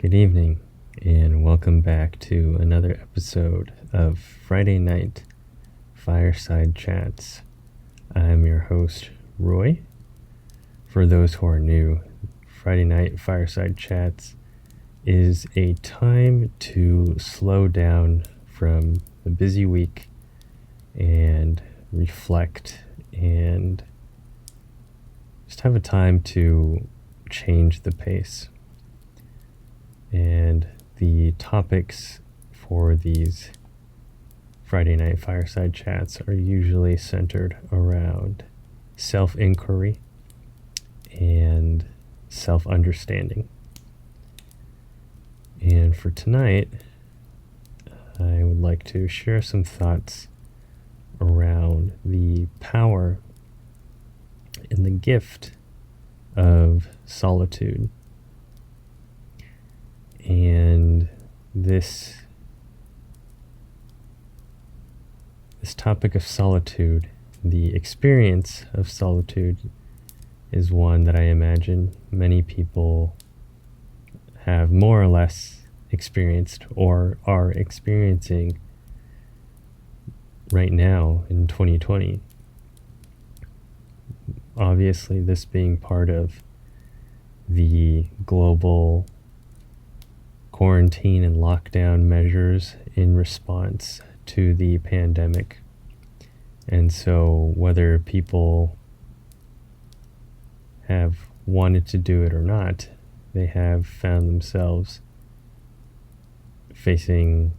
Good evening, and welcome back to another episode of Friday Night Fireside Chats. I'm your host, Roy. For those who are new, Friday Night Fireside Chats is a time to slow down from the busy week and reflect and just have a time to change the pace. And the topics for these Friday Night Fireside Chats are usually centered around self-inquiry and self-understanding. And for tonight, I would like to share some thoughts around the power and the gift of solitude. And this topic of solitude, the experience of solitude, is one that I imagine many people have more or less experienced or are experiencing right now in 2020. Obviously, this being part of the global quarantine and lockdown measures in response to the pandemic. And so whether people have wanted to do it or not, they have found themselves facing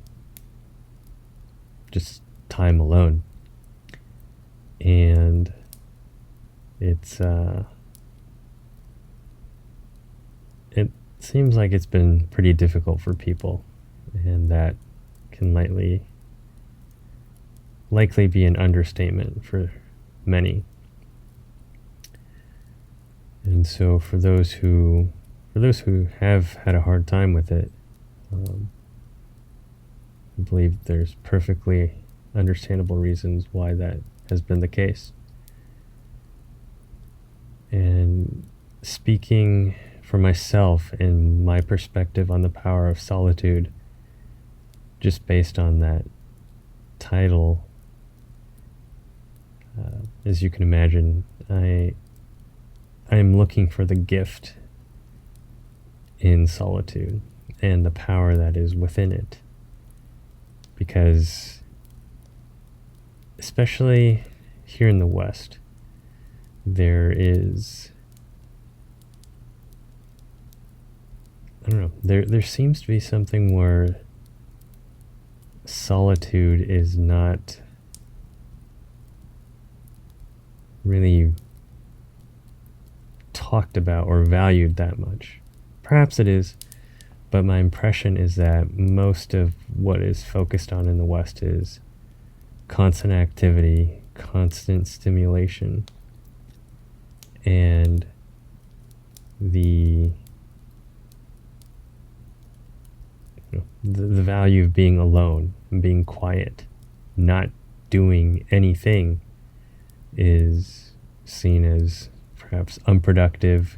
just time alone. And it seems like it's been pretty difficult for people, and that can likely be an understatement for many. And so for those who have had a hard time with it, I believe there's perfectly understandable reasons why that has been the case. And speaking for myself and my perspective on the power of solitude, just based on that title, as you can imagine, I am looking for the gift in solitude and the power that is within it. Because especially here in the West, there is, I don't know, there seems to be something where solitude is not really talked about or valued that much. Perhaps it is, but my impression is that most of what is focused on in the West is constant activity, constant stimulation, and the value of being alone, being quiet, not doing anything is seen as perhaps unproductive.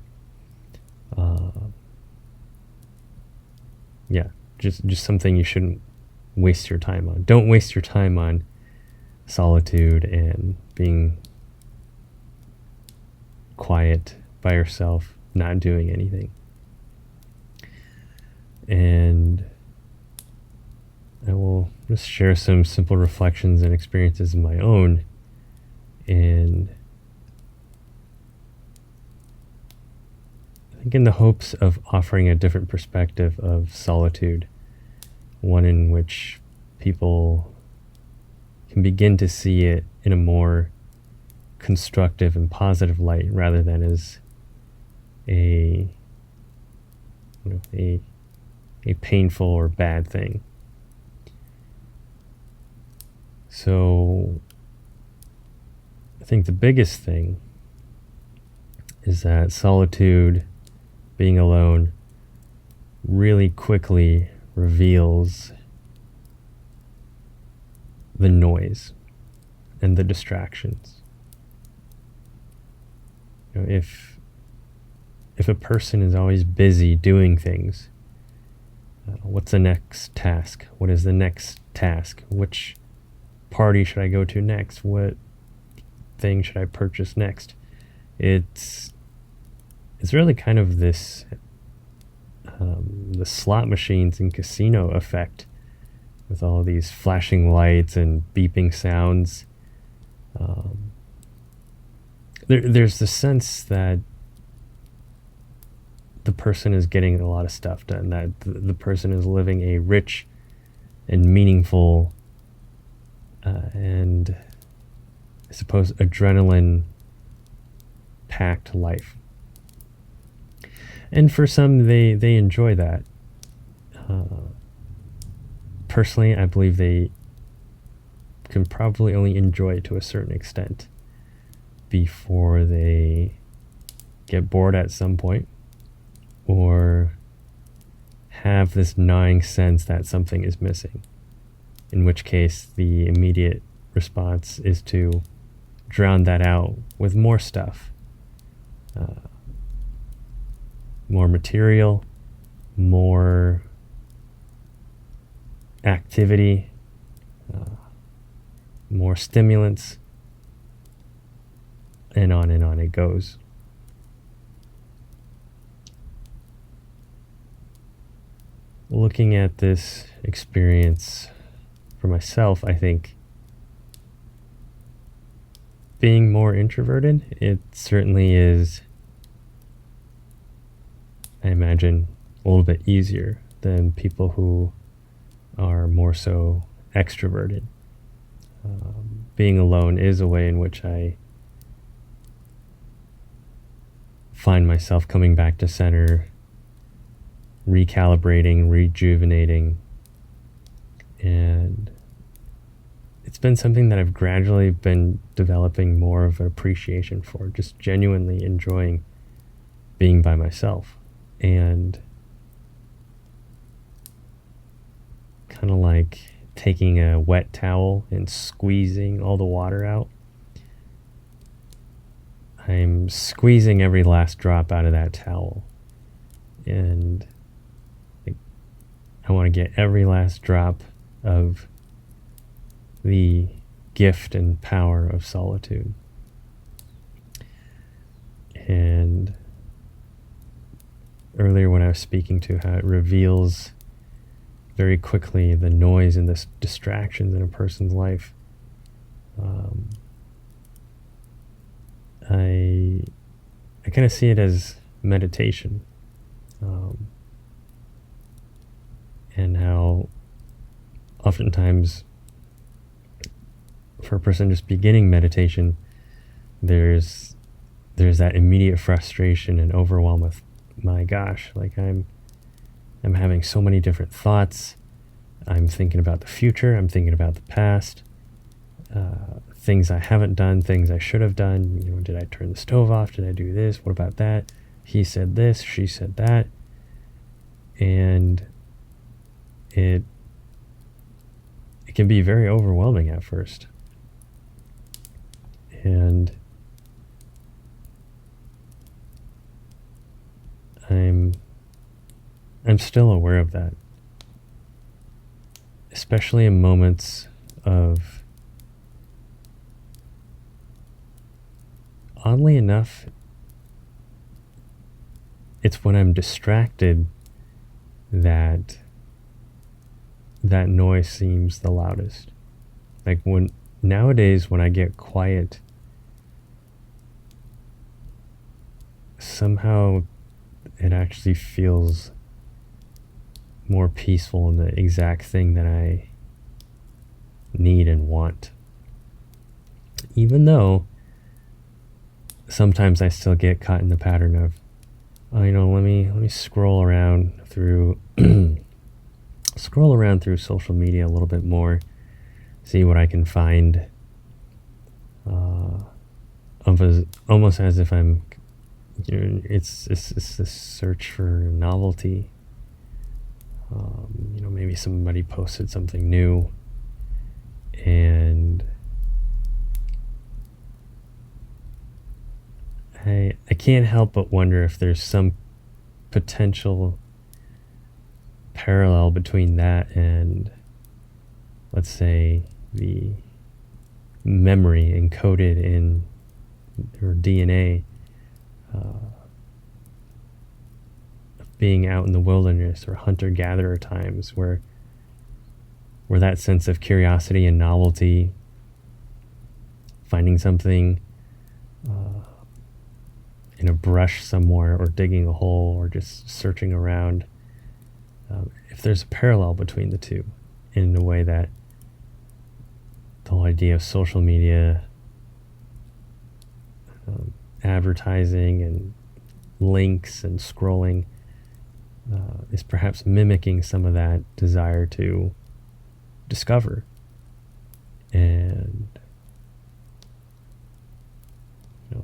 Just something you shouldn't waste your time on. Don't waste your time on solitude and being quiet by yourself, not doing anything. And I will just share some simple reflections and experiences of my own, and I think in the hopes of offering a different perspective of solitude, one in which people can begin to see it in a more constructive and positive light rather than as a painful or bad thing. So I think the biggest thing is that solitude, being alone, really quickly reveals the noise and the distractions. If a person is always busy doing things, What's the next task? What is the next task? Which party should I go to next? What thing should I purchase next? It's really kind of this the slot machines and casino effect with all these flashing lights and beeping sounds. There's the sense that the person is getting a lot of stuff done, that the person is living a rich and meaningful and I suppose adrenaline packed life. And for some, they enjoy that. Personally, I believe they can probably only enjoy it to a certain extent before they get bored at some point or have this gnawing sense that something is missing, in which case the immediate response is to drown that out with more stuff, more material, more activity, more stimulants, and on it goes. Looking at this experience for myself, I think being more introverted, it certainly is, I imagine, a little bit easier than people who are more so extroverted. Being alone is a way in which I find myself coming back to center, recalibrating, rejuvenating, and it's been something that I've gradually been developing more of an appreciation for, just genuinely enjoying being by myself. And kind of like taking a wet towel and squeezing all the water out. I'm squeezing every last drop out of that towel. And I want to get every last drop of the gift and power of solitude. And earlier when I was speaking to how it reveals very quickly the noise and the distractions in a person's life, I kind of see it as meditation, and how oftentimes for a person just beginning meditation, there's that immediate frustration and overwhelm with, my gosh, like I'm having so many different thoughts. I'm thinking about the future. I'm thinking about the past. Things I haven't done, things I should have done. You know, did I turn the stove off? Did I do this? What about that? He said this, she said that. And it can be very overwhelming at first. And I'm still aware of that, especially in moments of, oddly enough, it's when I'm distracted that noise seems the loudest. Like nowadays when I get quiet, somehow it actually feels more peaceful and the exact thing that I need and want. Even though sometimes I still get caught in the pattern of, oh, let me scroll around through social media a little bit more, see what I can find, almost as if I'm, it's this search for novelty. Maybe somebody posted something new, and I can't help but wonder if there's some potential parallel between that and, let's say, the memory encoded in your DNA of being out in the wilderness or hunter-gatherer times, where that sense of curiosity and novelty, finding something in a brush somewhere, or digging a hole, or just searching around, if there's a parallel between the two, in a way that the whole idea of social media, advertising and links and scrolling is perhaps mimicking some of that desire to discover and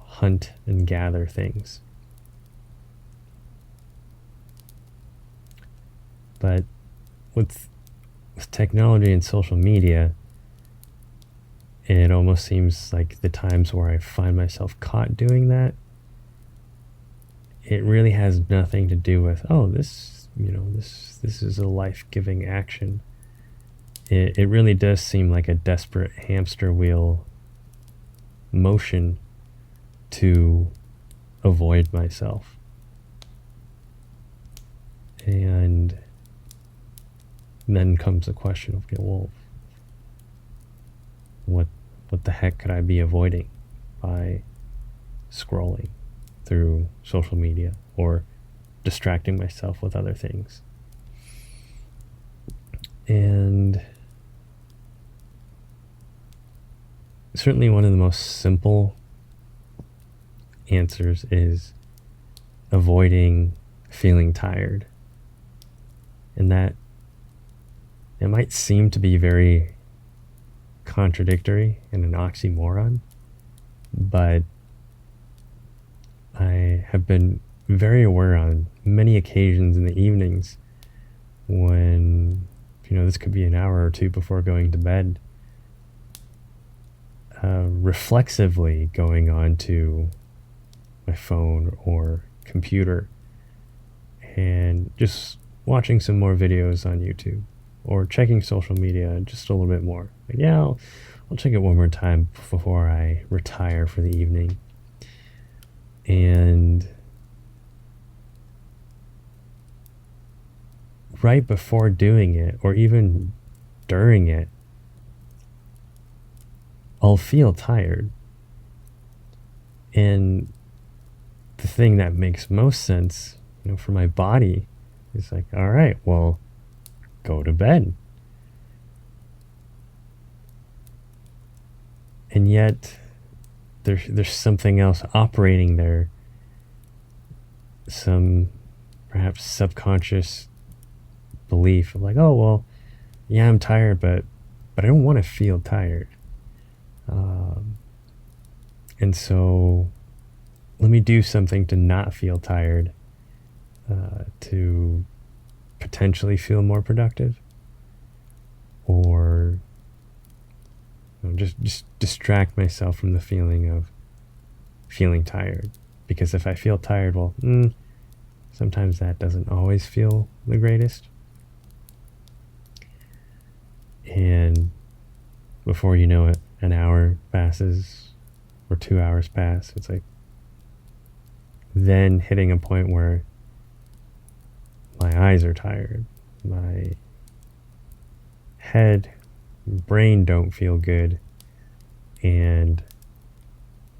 hunt and gather things. But with technology and social media, it almost seems like the times where I find myself caught doing that, it really has nothing to do with, this is a life-giving action. It really does seem like a desperate hamster wheel motion to avoid myself. And then comes the question of, what the heck could I be avoiding by scrolling through social media or distracting myself with other things? And certainly one of the most simple answers is avoiding feeling tired. And that it might seem to be very contradictory and an oxymoron, but I have been very aware on many occasions in the evenings when, this could be an hour or two before going to bed, reflexively going on to my phone or computer and just watching some more videos on YouTube, or checking social media just a little bit more. I'll check it one more time before I retire for the evening. And right before doing it, or even during it, I'll feel tired. And the thing that makes most sense, for my body is like, all right, well, go to bed. And yet there's something else operating there, some perhaps subconscious belief of like, I'm tired, but I don't want to feel tired. And so let me do something to not feel tired, to potentially feel more productive, or just distract myself from the feeling of feeling tired. Because if I feel tired, sometimes that doesn't always feel the greatest. And before you know it, an hour passes or 2 hours pass. It's like then hitting a point where my eyes are tired, my head, brain don't feel good, and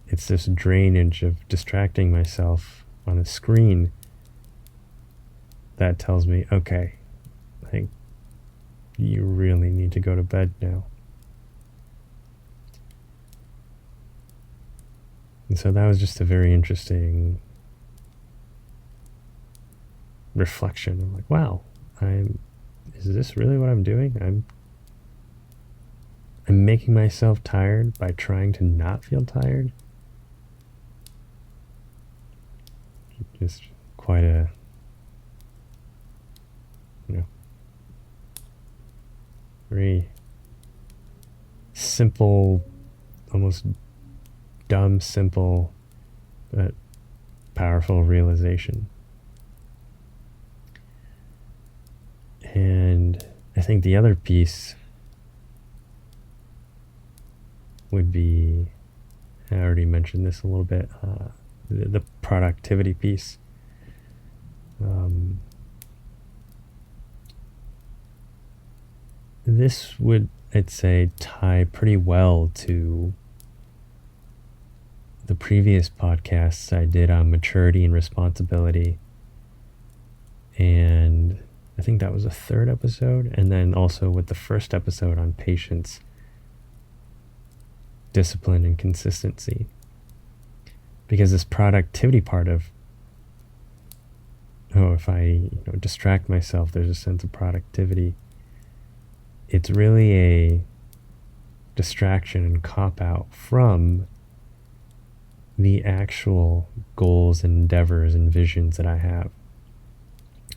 it's this drainage of distracting myself on a screen that tells me, okay, I think you really need to go to bed now. And so that was just a very interesting reflection. I'm like, wow, is this really what I'm doing? I'm making myself tired by trying to not feel tired. Just quite a, very simple, almost dumb, simple, but powerful realization. And I think the other piece would be, I already mentioned this a little bit, the productivity piece. This would, I'd say, tie pretty well to the previous podcasts I did on maturity and responsibility. And I think that was a third episode. And then also with the first episode on patience, discipline, and consistency. Because this productivity part of, if I distract myself, there's a sense of productivity. It's really a distraction and cop-out from the actual goals and endeavors and visions that I have.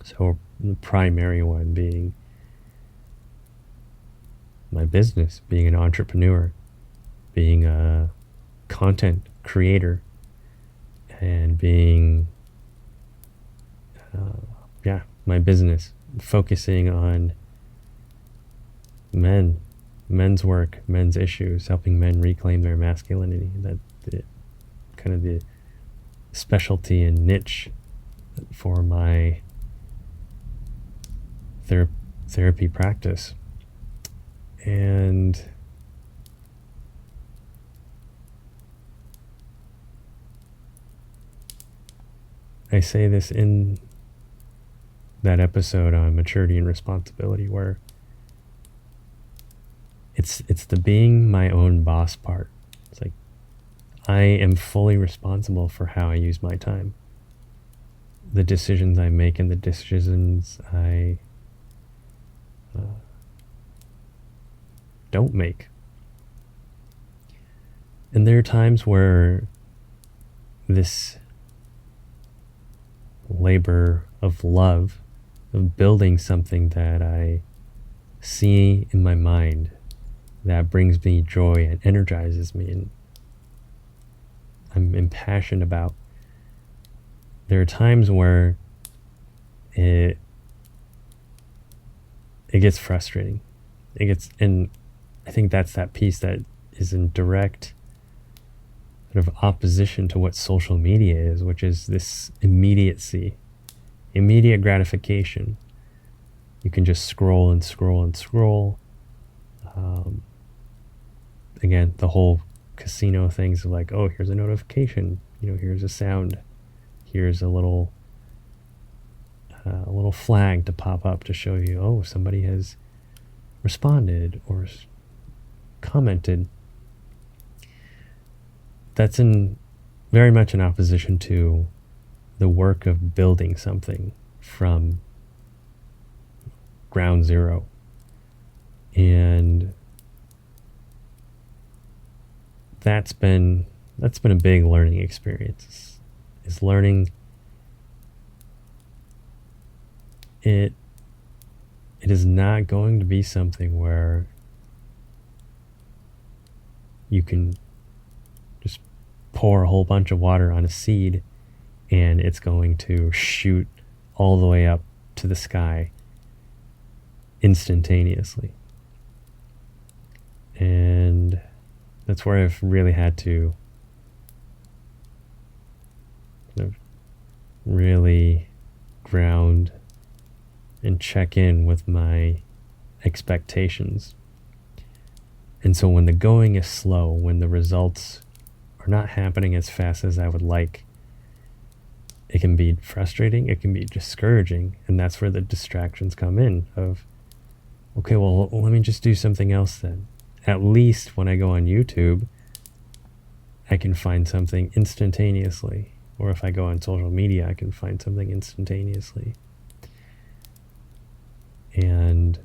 So the primary one being my business, being an entrepreneur, being a content creator, and being my business, focusing on men's work, men's issues, helping men reclaim their masculinity. That kind of the specialty and niche for my therapy practice. And I say this in that episode on maturity and responsibility, where it's the being my own boss part. It's like I am fully responsible for how I use my time, the decisions I make and the decisions I don't make. And there are times where this labor of love, of building something that I see in my mind that brings me joy and energizes me and I'm impassioned about, there are times where it gets frustrating. And I think that's that piece that is in direct sort of opposition to what social media is, which is this immediacy, immediate gratification. You can just scroll and scroll and scroll. Again, the whole casino things of like, oh, here's a notification, here's a sound, here's a little flag to pop up to show you, oh, somebody has responded or commented. That's very much in opposition to the work of building something from ground zero. And that's been a big learning experience. Is learning it is not going to be something where you can just pour a whole bunch of water on a seed and it's going to shoot all the way up to the sky instantaneously. And that's where I've really had to really ground and check in with my expectations. And so when the going is slow, when the results are not happening as fast as I would like, it can be frustrating, it can be discouraging, and that's where the distractions come in of, okay, well, let me just do something else then. At least when I go on YouTube, I can find something instantaneously. Or if I go on social media, I can find something instantaneously. And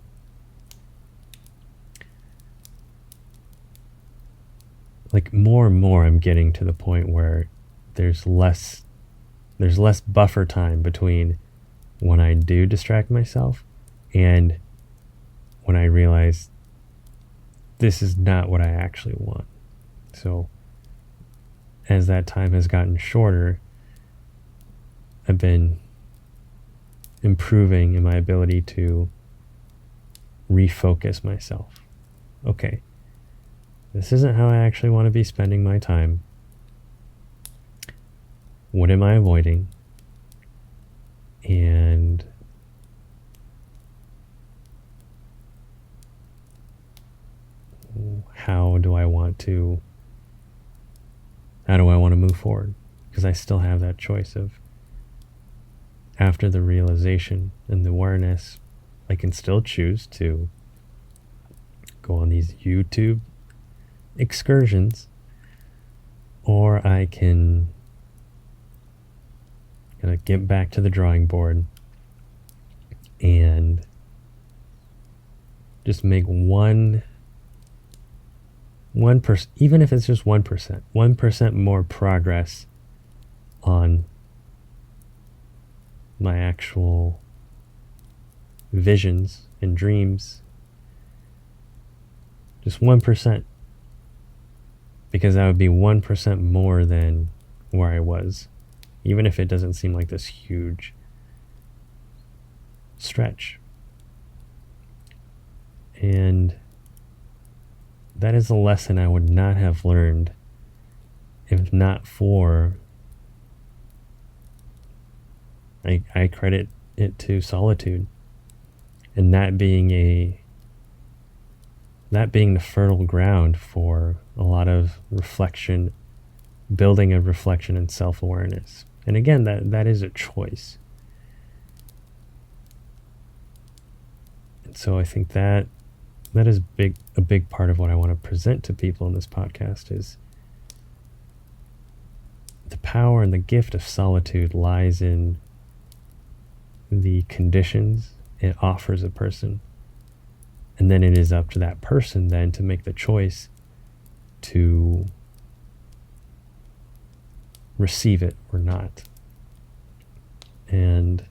like more and more I'm getting to the point where there's less buffer time between when I do distract myself and when I realize this is not what I actually want. So as that time has gotten shorter, I've been improving in my ability to refocus myself. Okay, this isn't how I actually want to be spending my time. What am I avoiding? And how do I want to move forward? Because I still have that choice of, after the realization and the awareness, I can still choose to go on these YouTube excursions, or I can kind of get back to the drawing board and just make 1%, even if it's just 1% more progress on my actual visions and dreams. Just 1%. Because that would be 1% more than where I was. Even if it doesn't seem like this huge stretch. And that is a lesson I would not have learned if not for, I credit it to solitude, and that being the fertile ground for a lot of reflection, building of reflection and self-awareness. And again, that is a choice. And so I think that is a big part of what I want to present to people in this podcast is the power and the gift of solitude lies in the conditions it offers a person. And then it is up to that person then to make the choice to receive it or not. And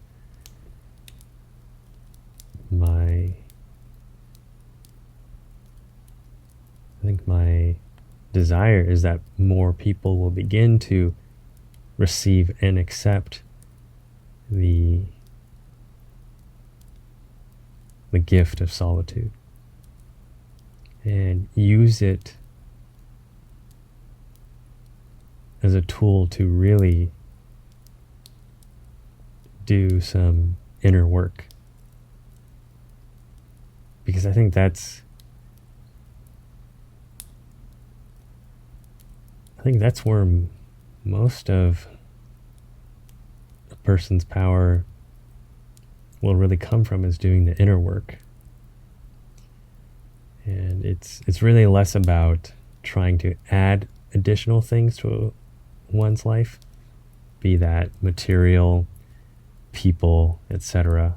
I think my desire is that more people will begin to receive and accept the gift of solitude and use it as a tool to really do some inner work. Because I think that's where most of a person's power will really come from, is doing the inner work. And it's really less about trying to add additional things to one's life, be that material, people, etc.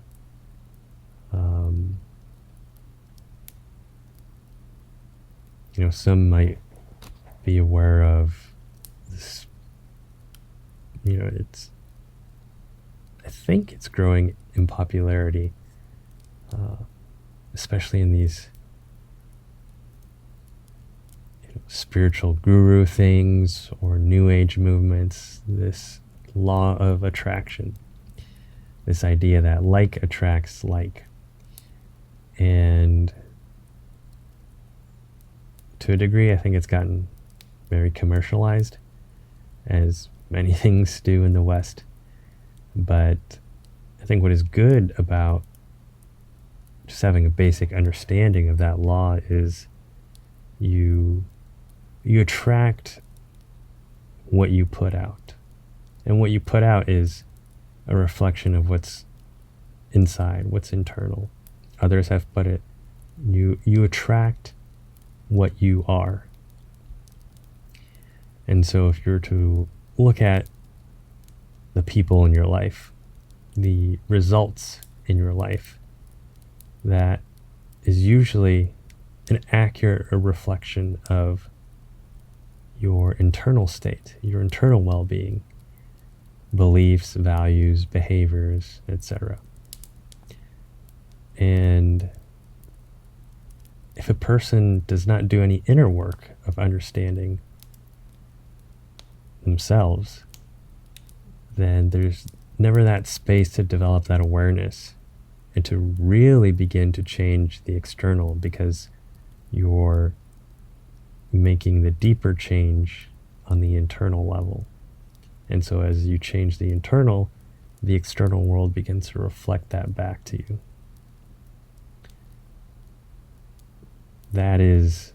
Some might be aware of this. I think it's growing in popularity, especially in these spiritual guru things or new age movements, this law of attraction, this idea that like attracts like. And to a degree, I think it's gotten very commercialized, as many things do in the West. But I think what is good about just having a basic understanding of that law is you attract what you put out. And what you put out is a reflection of what's inside, what's internal. Others have put it, you attract what you are. And so if you're to look at the people in your life, the results in your life, that is usually an accurate reflection of your internal state, your internal well-being, beliefs, values, behaviors, etc. And if a person does not do any inner work of understanding themselves, then there's never that space to develop that awareness and to really begin to change the external, because you're making the deeper change on the internal level. And so as you change the internal, the external world begins to reflect that back to you. That is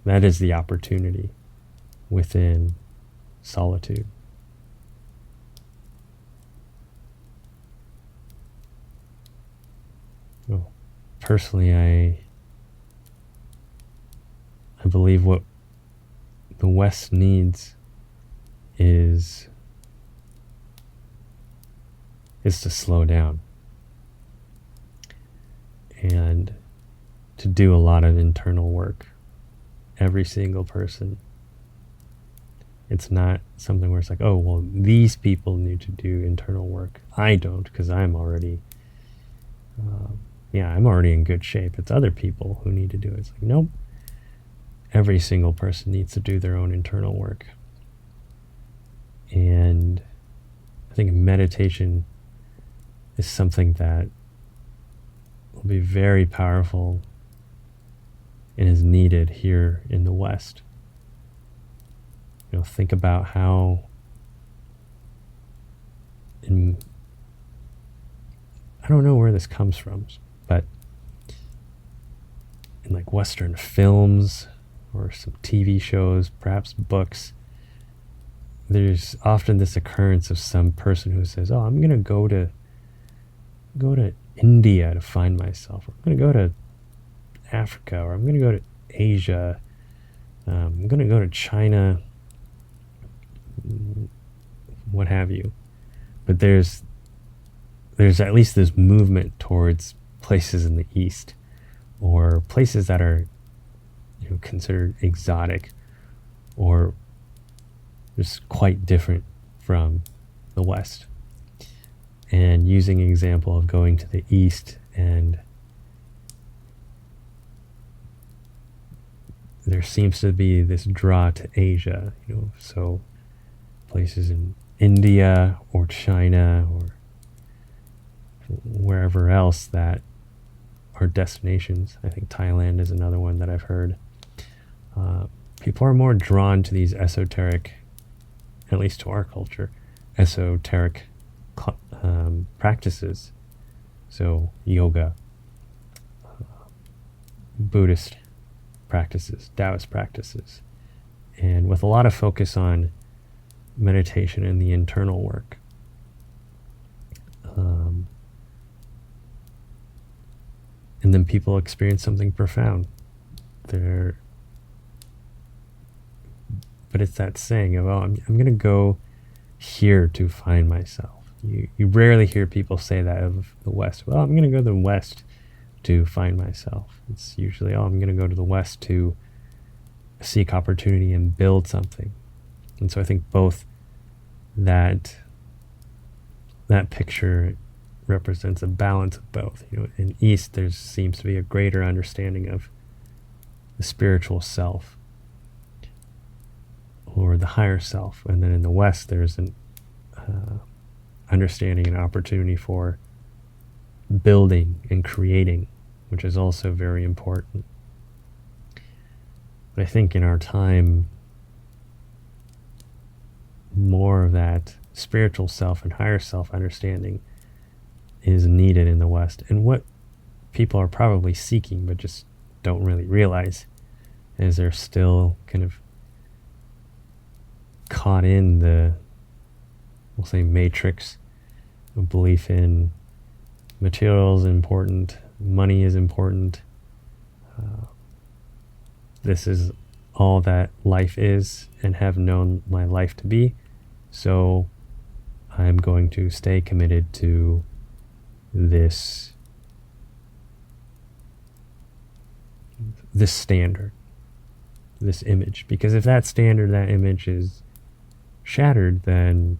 the opportunity within solitude. Well, personally, I believe what the West needs is to slow down and to do a lot of internal work. Every single person. It's not something where it's like, oh, well, these people need to do internal work. I don't, because I'm already, I'm already in good shape. It's other people who need to do it. It's like, nope. Every single person needs to do their own internal work. And I think meditation is something that will be very powerful and is needed here in the West. Think about how I don't know where this comes from, but in like Western films or some TV shows, perhaps books, there's often this occurrence of some person who says, oh, I'm going to go to India to find myself. Or I'm going to go to Africa, or I'm going to go to Asia. I'm going to go to China, what have you. But there's at least this movement towards places in the East, or places that are considered exotic, or just quite different from the West. And using an example of going to the East, and there seems to be this draw to Asia, so places in India or China or wherever else that are destinations. I think Thailand is another one that I've heard. People are more drawn to these esoteric, at least to our culture, esoteric practices. So yoga, Buddhist practices, Taoist practices, and with a lot of focus on meditation and the internal work. And then people experience something profound. But it's that saying of, I'm going to go here to find myself. You rarely hear people say that of the West. Well, I'm going to go to the West to find myself. It's usually, I'm going to go to the West to seek opportunity and build something. And so I think both that picture represents a balance of both. In East, there seems to be a greater understanding of the spiritual self, or the higher self. And then in the West, there's an understanding and opportunity for building and creating, which is also very important. But I think in our time, more of that spiritual self and higher self understanding is needed in the West. And what people are probably seeking but just don't really realize is they're still kind of caught in the, we'll say, matrix of belief in materials important, money is important, this is all that life is and have known my life to be, so I'm going to stay committed to this standard, this image, because if that standard, that image is shattered, then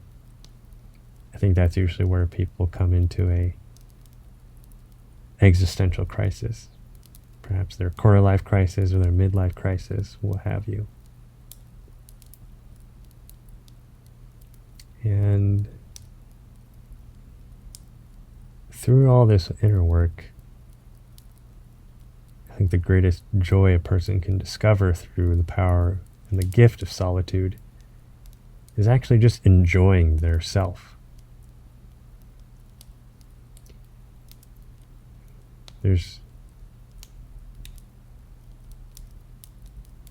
I think that's usually where people come into a existential crisis. Perhaps their quarter life crisis or their midlife crisis, what have you. And through all this inner work, I think the greatest joy a person can discover through the power and the gift of solitude is actually just enjoying their self. There's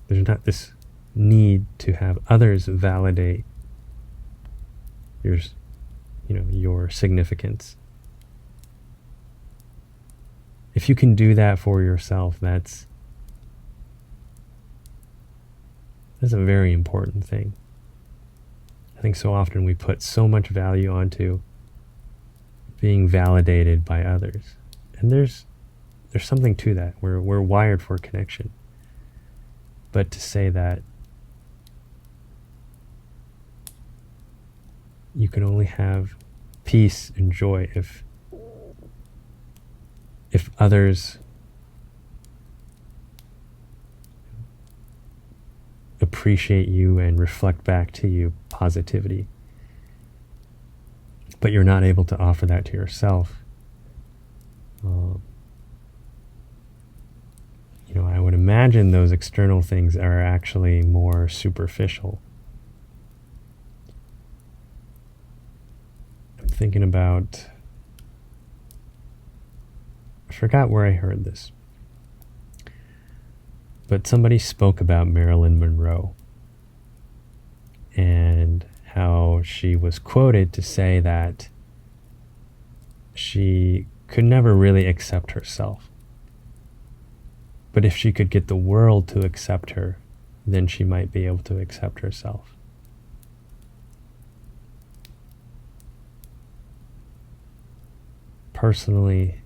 not this need to have others validate your significance. If you can do that for yourself, that's a very important thing. I think so often we put so much value onto being validated by others. And there's something to that. We're wired for connection. But to say that you can only have peace and joy if others appreciate you and reflect back to you positivity, but you're not able to offer that to yourself. I would imagine those external things are actually more superficial. I'm thinking about, I forgot where I heard this, but somebody spoke about Marilyn Monroe and how she was quoted to say that she could never really accept herself. But if she could get the world to accept her, then she might be able to accept herself. Personally,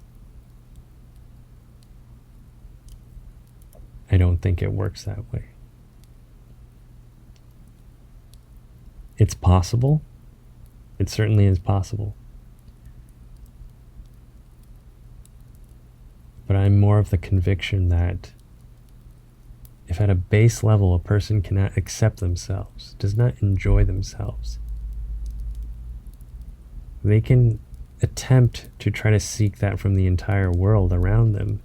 I don't think it works that way. It's possible. It certainly is possible. But I'm more of the conviction that if at a base level a person cannot accept themselves, does not enjoy themselves, they can attempt to try to seek that from the entire world around them,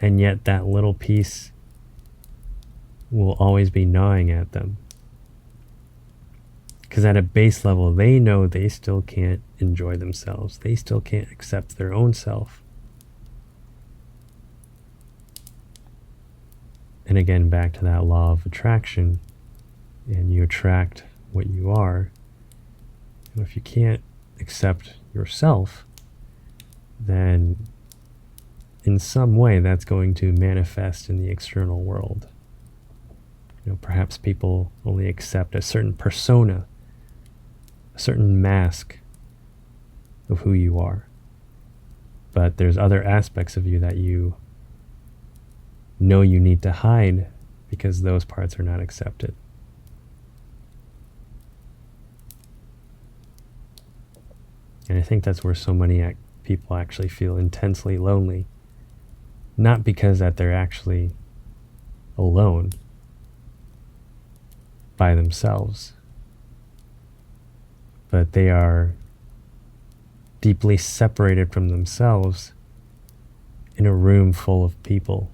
and yet that little piece will always be gnawing at them. Because at a base level, they know they still can't enjoy themselves. They still can't accept their own self. And again, back to that law of attraction, and you attract what you are. And if you can't accept yourself, then in some way that's going to manifest in the external world. Perhaps people only accept a certain persona, a certain mask of who you are. But there's other aspects of you that you know you need to hide because those parts are not accepted. And I think that's where so many people actually feel intensely lonely. Not because that they're actually alone by themselves, but they are deeply separated from themselves in a room full of people.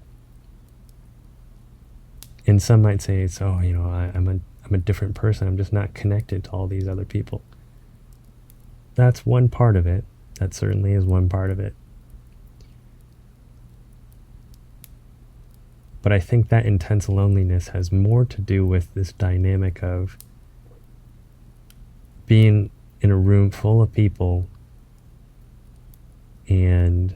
And some might say it's, I'm a different person. I'm just not connected to all these other people. That's one part of it. That certainly is one part of it. But I think that intense loneliness has more to do with this dynamic of being in a room full of people and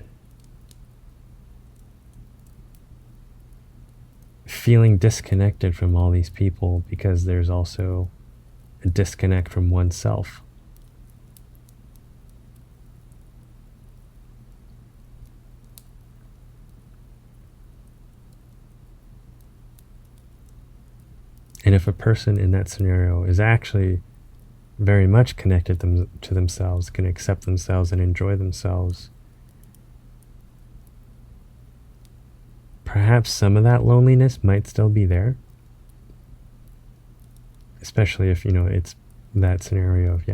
feeling disconnected from all these people because there's also a disconnect from oneself. And if a person in that scenario is actually very much connected to themselves, can accept themselves and enjoy themselves, perhaps some of that loneliness might still be there. Especially if, it's that scenario of,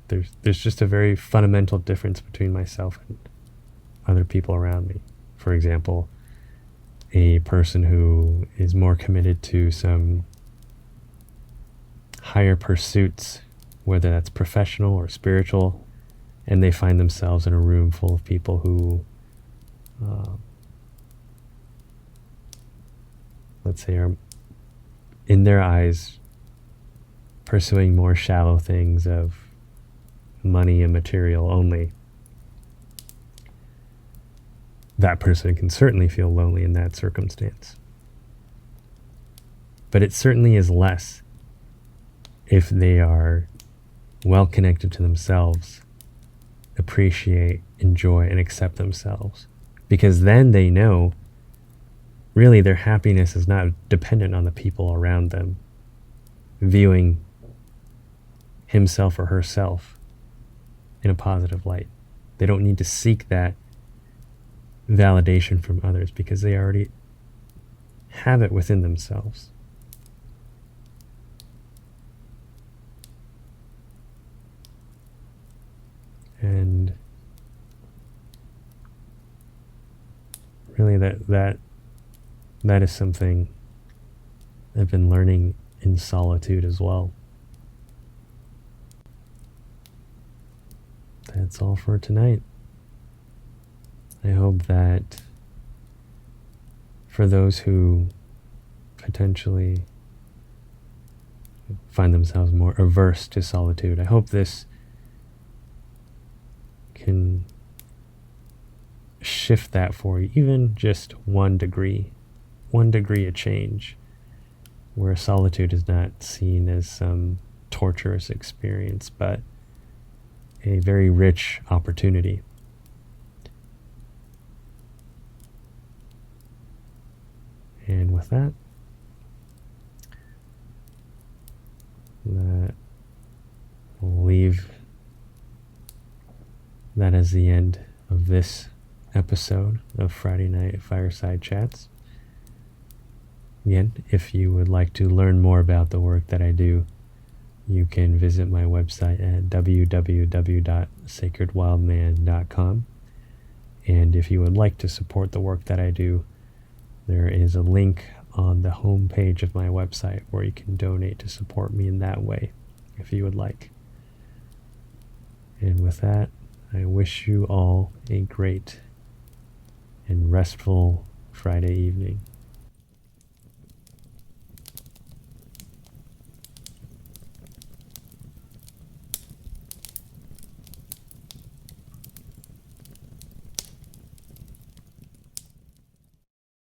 There's just a very fundamental difference between myself and other people around me. For example, a person who is more committed to some higher pursuits, whether that's professional or spiritual, and they find themselves in a room full of people who, let's say, are in their eyes pursuing more shallow things of money and material only. That person can certainly feel lonely in that circumstance. But it certainly is less if they are well connected to themselves, appreciate, enjoy, and accept themselves. Because then they know really their happiness is not dependent on the people around them viewing himself or herself in a positive light. They don't need to seek that validation from others because they already have it within themselves. And really that is something I've been learning in solitude as well. That's all for tonight. I hope that for those who potentially find themselves more averse to solitude, I hope this can shift that for you, even just 1 degree of change, where solitude is not seen as some torturous experience, but a very rich opportunity. And with that, we'll leave that as the end of this episode of Friday Night Fireside Chats. Again, if you would like to learn more about the work that I do, you can visit my website at www.sacredwildman.com. And if you would like to support the work that I do, there is a link on the home page of my website where you can donate to support me in that way, if you would like. And with that, I wish you all a great and restful Friday evening.